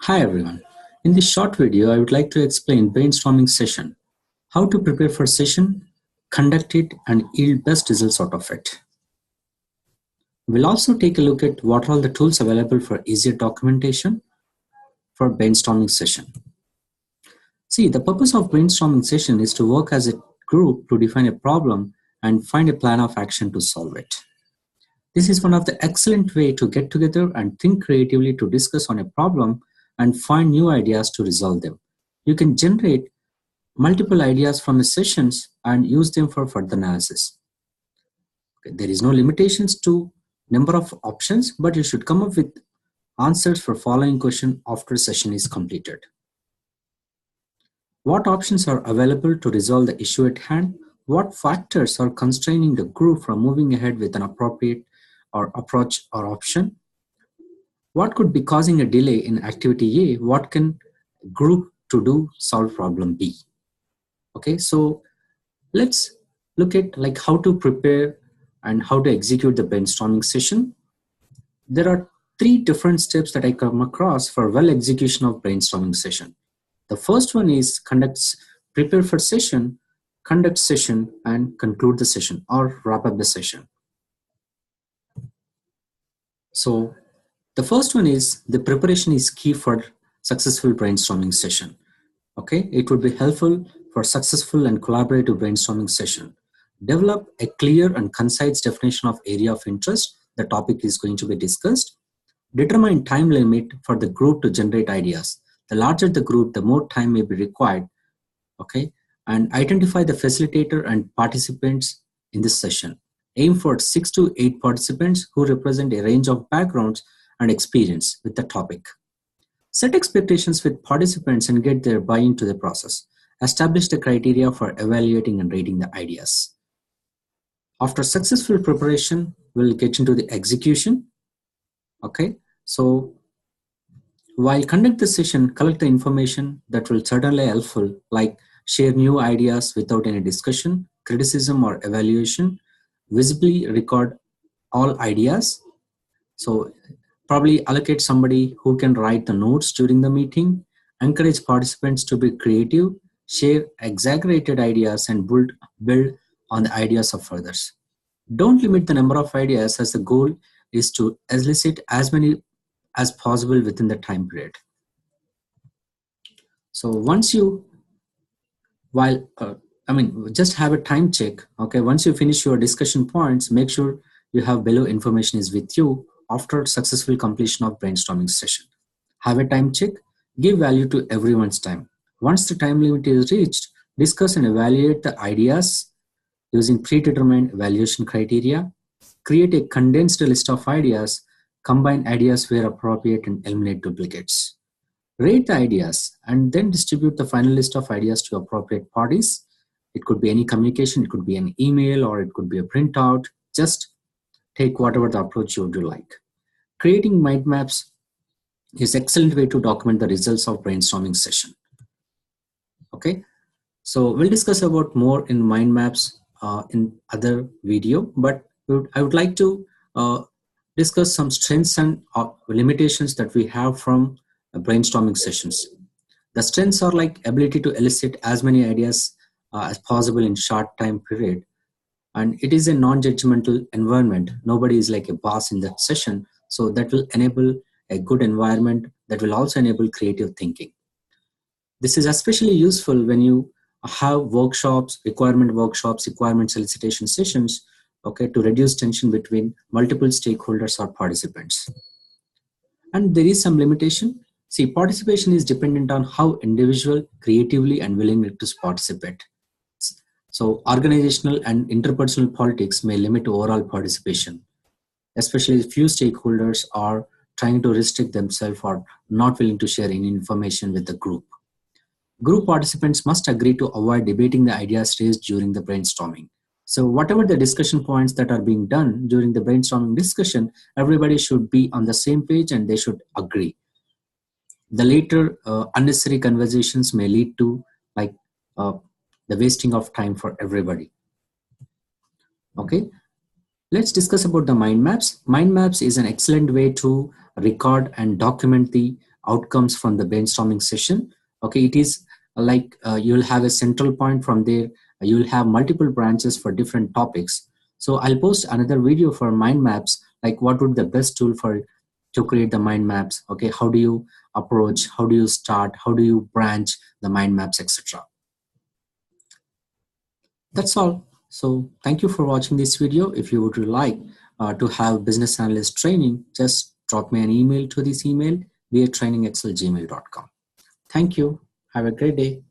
Hi everyone. In this short video, I would like to explain brainstorming session, how to prepare for session, conduct it, and yield best results out of it. We'll also take a look at what are all the tools available for easier documentation for brainstorming session. See, the purpose of brainstorming session is to work as a group to define a problem and find a plan of action to solve it. This is one of the excellent way to get together and think creatively to discuss on a problem and find new ideas to resolve them. You can generate multiple ideas from the sessions and use them for further analysis. There is no limitations to number of options, but you should come up with answers for following question after session is completed. What options are available to resolve the issue at hand? What factors are constraining the group from moving ahead with an appropriate or approach or option? What could be causing a delay in activity A? What can group to do solve problem B? Okay, so let's look at like how to prepare and how to execute the brainstorming session. There are three different steps that I come across for well execution of brainstorming session. The first one is prepare for session, conduct session, and conclude the session or wrap up the session. So the first one is the preparation is key for successful brainstorming session. Okay, it would be helpful for successful and collaborative brainstorming session. Develop a clear and concise definition of area of interest the topic is going to be discussed. Determine time limit for the group to generate ideas. The larger the group, the more time may be required. Okay, and identify the facilitator and participants in this session. Aim for 6 to 8 participants who represent a range of backgrounds and experience with the topic. Set expectations with participants and get their buy-in to the process. Establish the criteria for evaluating and rating the ideas. After successful preparation, we'll get into the execution. Okay, so while conduct the session, collect the information that will certainly helpful, like share new ideas without any discussion, criticism, or evaluation. Visibly record all ideas. So probably allocate somebody who can write the notes during the meeting. Encourage participants to be creative, share exaggerated ideas, and build on the ideas of others. Don't limit the number of ideas, as the goal is to elicit as many as possible within the time period. So once you, just have a time check. Okay, once you finish your discussion points, make sure you have below information is with you after successful completion of brainstorming session. Have a time check. Give value to everyone's time. Once the time limit is reached, discuss and evaluate the ideas using predetermined evaluation criteria. Create a condensed list of ideas. Combine ideas where appropriate and eliminate duplicates. Rate the ideas and then distribute the final list of ideas to appropriate parties. It could be any communication, it could be an email, or it could be a printout. Just take whatever the approach you would like. Creating mind maps is an excellent way to document the results of brainstorming session. Okay, so we'll discuss about more in mind maps in other video, but I would like to discuss some strengths and limitations that we have from brainstorming sessions. The strengths are like ability to elicit as many ideas as possible in short time period, and it is a non-judgmental environment. Nobody is like a boss in that session, so that will enable a good environment that will also enable creative thinking. This is especially useful when you have workshops, requirement solicitation sessions, okay, to reduce tension between multiple stakeholders or participants. And there is some limitation. See, participation is dependent on how individual creatively and willingly to participate. So organizational and interpersonal politics may limit overall participation, especially if few stakeholders are trying to restrict themselves or not willing to share any information with the group. Group participants must agree to avoid debating the ideas raised during the brainstorming. So whatever the discussion points that are being done during the brainstorming discussion, everybody should be on the same page and they should agree. The later unnecessary conversations may lead to the wasting of time for everybody. Okay, let's discuss about the mind maps. Mind maps is an excellent way to record and document the outcomes from the brainstorming session. Okay, it is like you'll have a central point. From there you'll have multiple branches for different topics. So I'll post another video for mind maps, like what would the best tool for to create the mind maps. Okay, how do you approach, how do you start, how do you branch the mind maps, etc. That's all. So thank you for watching this video. If you would like to have business analyst training, just drop me an email to this email, batraining@gmail.com. Thank you. Have a great day.